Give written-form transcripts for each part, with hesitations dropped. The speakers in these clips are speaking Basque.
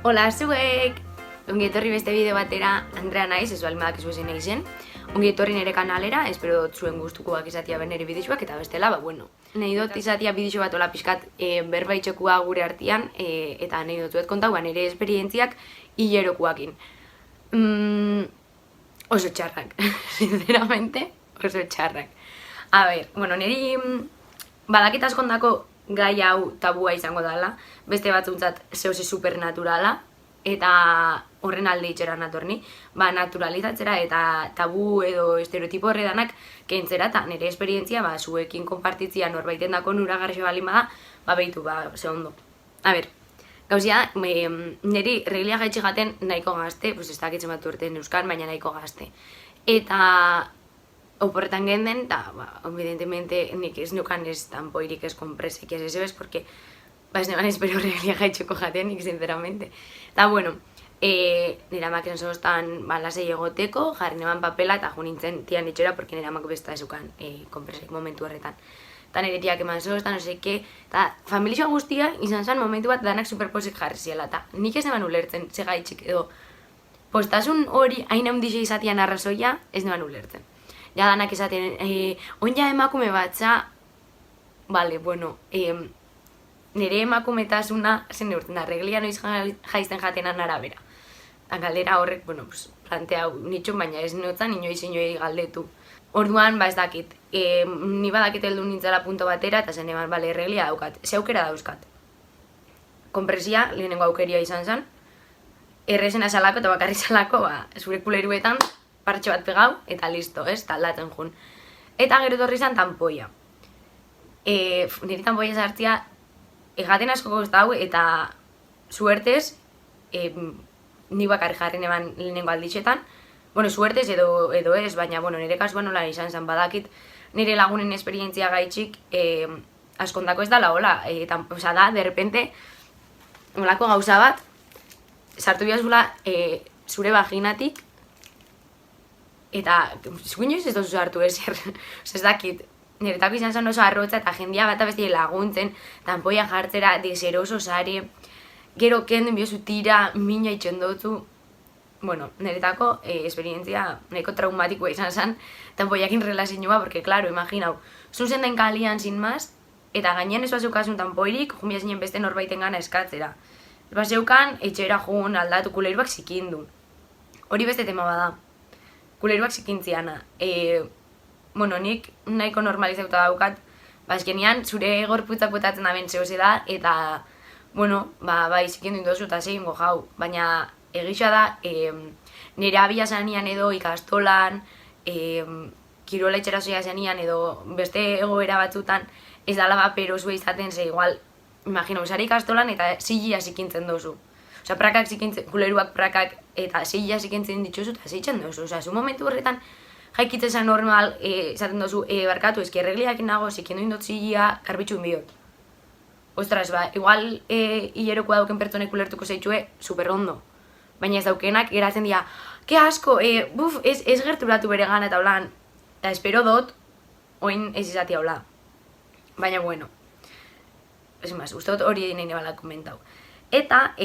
Hola, zuek! Ongi etorri beste bideo batera, Andrea naiz, ez balin badakizu ezin naizen. Ongi etorri nire kanalera, espero dut zuen gustukoak izatea nire bideoak, eta bestela, nahi dut izatea bideo bat ola pixkat berbaitxekua gure artean, eta nahi dut kontau nire esperientziak hilerokuakin. Oso txarrak, sinceramente, oso txarrak. A ber, niri badakit askondako gai hau tabua izango dela, beste batzuntzat zehose supernaturala, eta horren alde itxera natorni, naturalizatzera eta tabu edo estereotipo horredanak kentzera, eta nire esperientzia zuekin konpartitzia norbaiten dako nuragarri balin bada, behitu, ze ondo. A ber, gauzia, niri reglia gaitxe jaten nahiko gazte, ez dakitzen bat urtean euskan, baina nahiko gazte. Eta oporretan genden, eta, evidentemente, nik ez nukan ez tampoirik ez kompresek ez ez, porque ez neban espero reglia gaitxeko jatenik, sinceramente. Eta, nire amak ensoztan lasei egoteko, jarri neban papela eta jo nintzen tian itxera, porque nire amak besta ezukan kompresek momentu horretan. Eta nire tiak eman zoztan, no seke, eta familia guztia izan zen momentu bat danak superposik jarri ziela, eta nik ez neban ulertzen, ze gaitxik edo, postasun hori hain handixe izatian arrazoia, ez neban ulertzen. Ja danak esaten, oin emakume batza, nire emakumetasuna zen neurtzen da, reglia noiz jaizten jatenan arabera. Eta galdera horrek, plantea nitxun, baina ez notzan inoiz galdetu. Orduan, ez dakit, ni badakit heldu nintzela punto batera, eta zen eban, reglia daukat, ze aukera dauzkat. Konpresia, lehenengo aukeria izan zen, errezena salako eta bakarri salako, zure kuleruetan, partxe bat pegau, eta listo, eta aldatzen jun. Eta gero torri izan tanpoia. Niri tanpoia sartzia, egaten asko goztau, eta suertez, ni bakarri jarri neban lehenengo alditxetan, suertez edo ez, baina nire kasuan nola izan zen badakit, nire lagunen esperientzia gaitxik askondako ez dala, hola, da, de repente, olako gauza bat, sartu bihazula zure vaginatik, eta zuin joiz ez dozu sartu ezer, ez dakit, niretako izan zen oso arrotza eta jendia bat abesti laguntzen, tanpoia jartzera, deseroso sare, gero kenden biozu tira, mina itxendotzu, niretako esperientzia nahiko traumatikoa izan zen, tanpoiakin relazioa, porque, claro, imaginau, zuzen den kalian sin más, eta gainean ez bazeukasun tanpoirik, jumbia zinen beste norbaiten gana eskatzera. Ez bazeukan, etxera jun, aldatu, kuleiruak zikindu. Hori beste tema bada. Kuleiruak zikintziana. Nik nahiko normalizauta daukat, azkenean zure gorputzak botatzen da bentzeo da, eta, zikindu indozu eta zegin jau. Baina egisa da, nire abia zanian edo ikastolan, kirola itxera zoia zanian edo beste egoera batzutan, ez dala baperozue izaten, ze igual, imagina, usari ikastolan eta zillia zikintzen dozu. Osa, prakak zikintzen, kuleruak prakak eta zillia zikintzen dituzu eta zitzen dozu. Osa, zu momentu horretan, jaikitzen zen normal, esaten dozu, barkatu, ezki erregliak nago, zikindu indot zillia, karbitxu inbiot. Ostras, igual hilerokoa dauken pertsonek ulertuko zeitzue, super ondo. Baina ez daukenak, geratzen dira, ke asko, ez gerturatu bere gana eta holan, eta espero dut, oin ez izatea hola. Baina, uste dut hori nahi nebala komentau. Eta,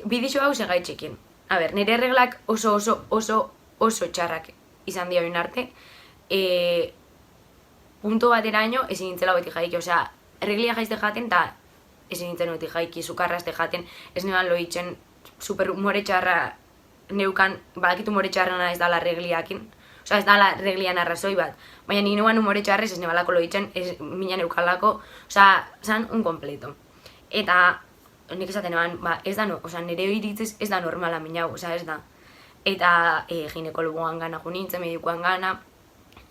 bidixo hau segaitxekin. A ber, nire reglak oso txarrak izan dira arte. Punto bateraino ezin nintzela beti jaiki, osea, reglia jaizte jaten eta ezin nintzen beti jaiki, sukarrazte jaten, ez neban loitzen, super humore txarra neukan, badakit humore txarrana ez dala regliakin, osea, ez dala reglian arrazoi bat, baina ni neuan humore txarrez ez nebalako loitzen, ez mina neukalako, osea, zan un completo. Eta, nik esaten eban, ez da, nire iritziz ez da normala minau, osea, ez da. Eta ginekologoan gana jo nintzen, medikoan gana,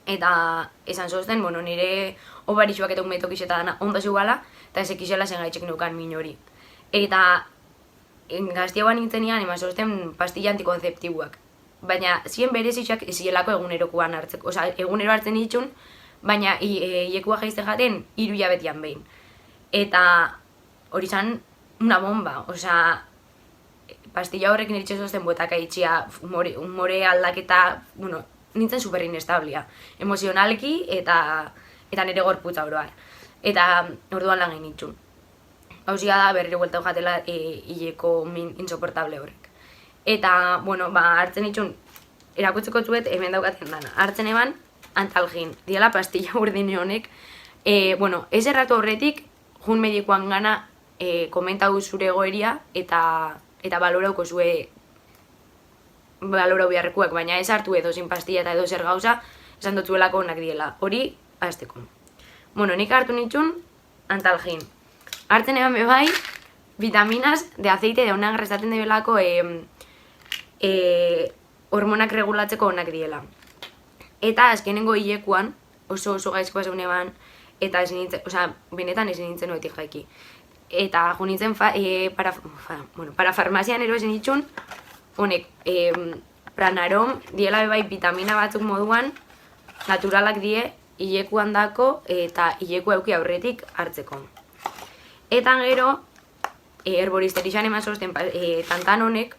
eta esan zozten, nire obarixuak eta umetokixeta dana ondo zeugala, eta ez ekixela zen gaitxek neukan min hori. Eta gaztiagoan nintzenean, eman zozten pastilla antikonzeptibuak. Baina zien berezitxak ezielako egunerokoan hartzeko, osea, egunero hartzen ditxun, baina iekua jaizte jaten 3 hilabetian behin. Eta hori zan una bomba, osea, pastilla horrek niritxe zozten botaka itxia, humore aldaketa, nintzen super inestablia, emozionalki eta nire gorputza oroar. Eta orduan lan gain itxun. Hauzia da berriro buelta jatela hileko min insoportable horrek. Eta, bueno, hartzen itxun, erakutzeko zuet hemen daukaten dana. Hartzen eban, antalgin, diala pastilla urdine honek. Bueno, ez erratu horretik, jun medikoan gana komentau zure egoeria eta balorauko zue balorau beharrekuak, baina ez hartu edo zin pastilla eta edo zer gauza, esan dutzuelako onak diela. Hori, azteko. Bueno, nik hartu nitxun, antalgin. Hartzen eban bebai, vitaminas de aceite de onak restaten debelako hormonak regulatzeko onak diela. Eta azkenengo hilekuan, oso gaizkoa zeun eban, eta benetan ezin nintzen oetik jaiki. Eta jo nintzen para farmazian ero ezin itxun, honek, pranarom, diela bebai vitamina batzuk moduan, naturalak die, hilekuan dako eta hileku euki aurretik hartzeko. Eta gero, herboristerizan eman zosten tantan honek,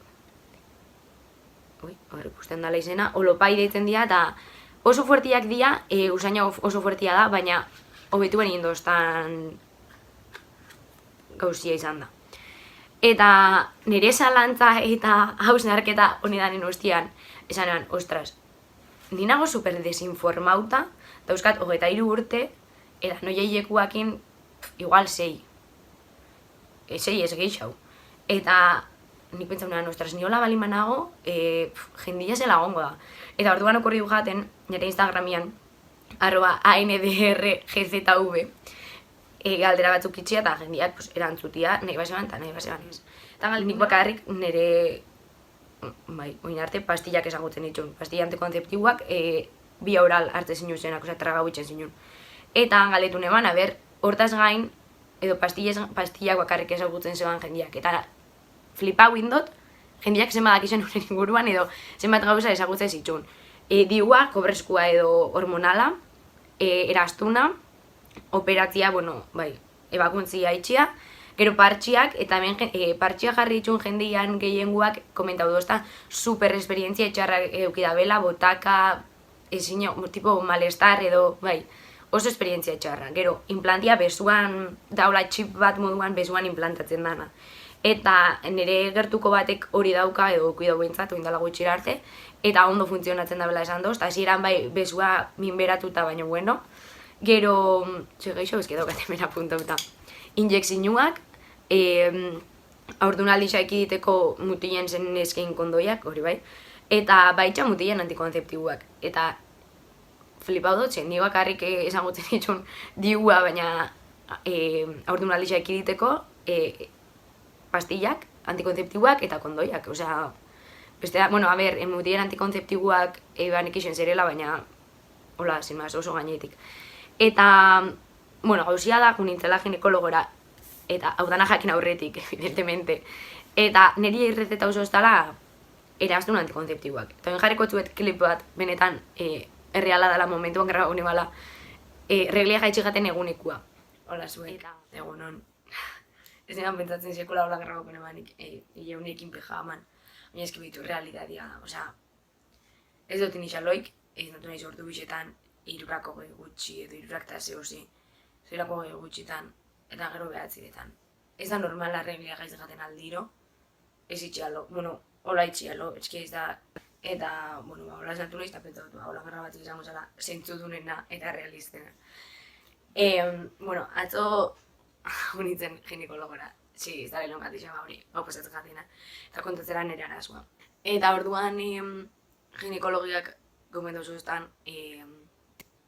hor ikusten dala izena, olopai deitzen dira, eta oso fuertiak dira, usaina oso fuertia da, baina hobetu benien doztan gauzia izan da. Eta nire zalantza eta hausnarketa honedanen ostian, esan eban, ostras, ninago super desinformauta, dauzkat 23 urte, eta noia hilekuakin, igual 6. 6 ez geixau. Eta nik pentsau nahan, ostras, niola balimanago, jendia zela gongo da. Eta orduan okorri du jaten, nire Instagramian, @andrgzv, galdera batzuk itxia eta jendiak erantzutia nahi baseban eta nahi baseban ez. Eta nik bakarrik nire, oin arte, pastillak ezagutzen ditun. Pastilla antikonzeptiboak, bi oral hartze zinu zenak, tragau itxen zinun. Eta galetu neban, hortaz gain, edo pastillak bakarrik ezagutzen zeban jendiak. Eta flipau indot, jendiak zenbat dakizuen horren inguruan edo zenbat gauza ezagutzen zitun. Diua, kobreskua edo hormonala, erastuna, operatzia, ebakuntzia itxia, gero partxiak, eta hemen partxia jarri itxun jendian gehienguak komentau dozta super esperientzia etxarra eukidabela, botaka, tipo malestar edo, oso esperientzia etxarra. Gero, implantia besuan, daula txip bat moduan besuan implantatzen dana. Eta nire gertuko batek hori dauka edo kuidau behintzat, oindala gutxira arte, eta ondo funtzionatzen dabela esan doz, eta ziren besua minberatuta baino bueno. Gero, segeixo, ezke daukat hemen apuntauta. Injekzinuak, aurdunaldi saikiditeko mutilen zen neskein kondoiak, hori bai, eta baitxa mutilen antikonzeptibuak. Eta flipau dut zen, ni bakarrik esangutzen ditun diua, baina aurdunaldi saikiditeko pastillak, antikonzeptibuak eta kondoiak. Osea, bestea, mutilen antikonzeptibuak banek isen zerela, baina, hola, sin más, oso gainetik. Eta, gauzia da, junintzela ginekologora, eta hau dana jakin aurretik, evidentemente. Eta niri irreteta oso ez dala, erastun antikonzeptiboak. Eta ben jarriko txuet klip bat, benetan, erreala dela momentuan graba gune bala, reglia jaitxe jaten egunekua. Hola zuek, egunon. Ez negan pentsatzen sekula hola graba gune banik, hileunekin pijaman. Baina eski bitu, realitatea da, osea, ez dut inixaloik, ez dut nahi sortu bixetan, 3 gutxi edo 3 eta zehozi, 0 gutxitan, eta gero behatziretan. Ez da normala reglia gaiz jaten aldiro, ez itxialo, hola itxialo, eski ez da, eta, hola esnatu nahiz, eta pentsatu, hola garra bat izango zela, zentzudunena eta realistena. Atzo unitzen ginekologora, ez da lehon gatizan hori, pasatzen jatena, eta kontatzera nire arazua. Eta orduan ginekologiak gomendu zuztan,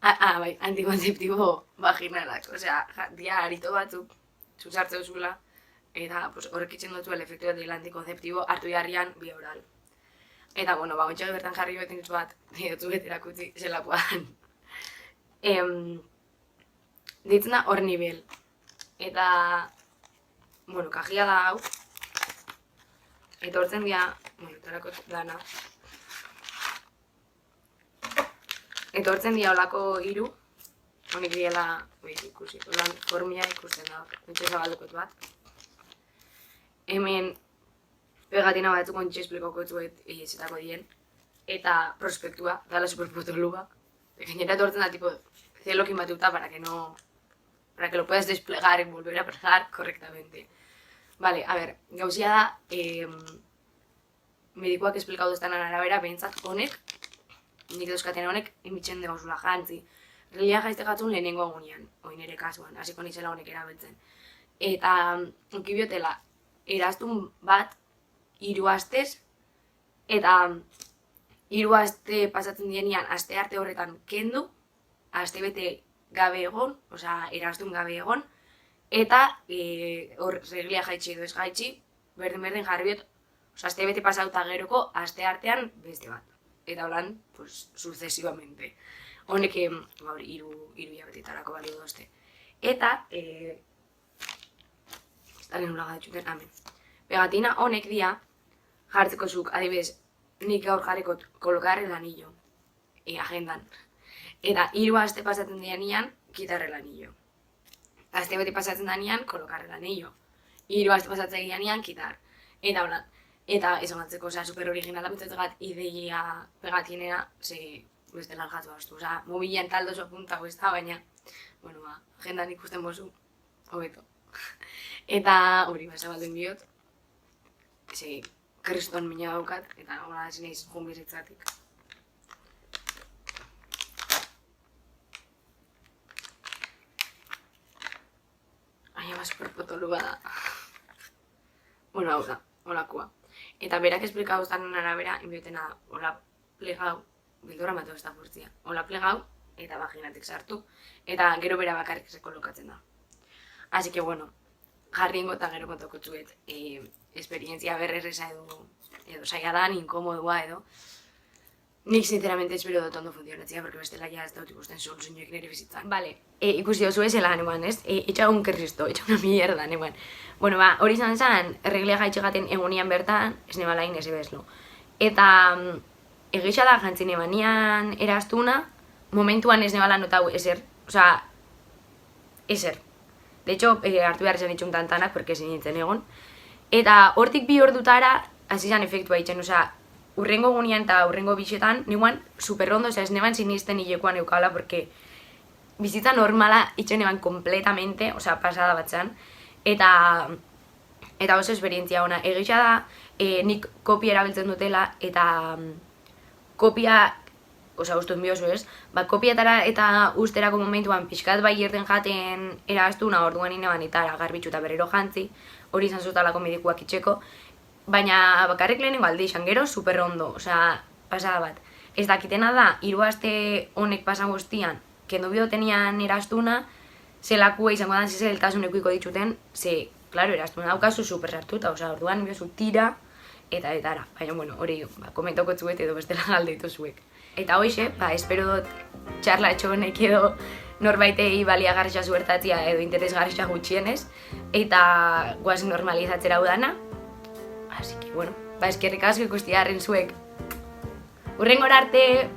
antikonzeptibo vaginalak, osea, dia harito batzuk zuzartzeu zuela, eta horrek itxen dutuela efektua dela antikonzeptibo hartu jarrian bi oral. Eta, gontxak bertan jarri beten itzu bat, dutzu beterakutzi zelakoan. Ditzen da hor nivel. Eta, kajia da hau, eta hortzen dira, etorako dana. Eta hortzen dira olako 3, honik diela, ikusi, holan formia ikusten da, nintxe zabaldukot bat. Hemen, pegatina batzuk ontsi esplikoko zuet zetako dien, eta prospektua, dala superpotolua. Gainera etortzen da, tipo, zelokin batuta, para que no para que lo puedas desplegar y volver a plegar correctamente. Vale, a ver, gauzia da, medikoak esplikatu duztan arabera, behintzat honek, nik dauzkaten honek, imitzen degozula jantzi. Relia jaizte gatzun lehenengo egunean, oin ere kasuan, hasiko nizela honek erabiltzen. Eta, onkibiotela, eraztun bat, 3 astez, eta 3 aste pasatzen dienean, aste arte horretan kendu, aste bete gabe egon, osea, eraztun gabe egon, eta hor reglia jaitsi edo ez jaitsi, berdin jarriot, osea, aste bete pasauta geroko, aste artean beste bat. Eta holan, pues, sucesivamente. Honek, gaur, 3 hilabetetarako balio dozte. Eta, ez da lehen ulaga ditxuten, amen. Pegatina honek dia, jartzeko zuk, adibidez, nik gaur jarriko kolocar el anillo, agendan. Eta 3 aste pasatzen dianean, quitar el anillo. Aste bete pasatzen danean, kolocar el anillo. 3 aste pasatzen dianean, quitar. Eta hola, eta ez ongatzeko, osea, super originala mitzatzgat ideia pegatinera, ze beste largatu hastu. Osea, mobilean taldo oso puntago ez da, baina, bueno, agendan ikusten bozu, hobeto. Eta hori, zabalduen biot, ze kriston mina daukat, eta hola ezin eiz junbizetzatik. Ama superpotolua da. Bueno, hau da, holakoa. Eta berak esplikatu zaren arabera, inbiotena da, hola plegau, bildura mateo ez da furtzia. Hola plegau, eta vaginatik sartu, eta gero bera bakarrik se kolokatzen da. Así que, bueno, jarri ingo eta gero kontoko txuet, esperientzia berrerreza edo saiadan, inkomodua edo. Nik sinceramente espero dut ondo funtzionatzea, porque bestela ja ez dut ikusten soluzioek nire bizitzan. Vale, ikusi dozu ezela, neguan, ez? Etxa un kerristo, etxa una mierda, neguan. Bueno, ba, hori izan zen, erreglia gaitxegaten egunean bertan, ez nebalain ez ebezlo. Eta, egisa da, jantzin ebanian eraztuna, momentuan ez nebala notau ezer, osea, ezer. De hecho, hartu behar zen itxun tantanak, porque ezin nintzen egon. Eta, hortik 2 ordutara, hasi zen efektua itxen, osea, urrengo gunean eta urrengo bixetan, neguan superrondo, ez neban sinisten hilekoan eukala, porque bizitza normala itxen neban completamente, osea, pasada batzan, eta oso esperientzia ona. Egisa da, nik kopia erabiltzen dutela, eta kopia, osea, ustuz biozu ez, ba, kopiatara eta usterako momentuan pixkat bai irten jaten eraztuna, orduan ineban eta garbitxu eta berriro jantzi, hori izan zutalako medikuak itxeko, baina bakarrik lehenengo aldi izan gero superrondo, osea, pasada bat. Ez dakitena da, 3 aste honek pasan guztian, kendo bidotenian eraztuna, zelakua izango dan zezeltasun ekuiko dituten, ze, klaro, eraztuna daukazu super sartuta, osea, orduan biozu tira, eta etara. Baina, bueno, hori, komentoko txuet edo bestela galditu zuek. Eta hoxe, espero dut txarlatxo honek edo norbaitei baliagarritza zuertatzia edo interesgarritza gutxienez, eta guazen normalizatzera udana. Así que, bueno, eskerrik asko ikusti arren zuek. Hurrengora arte!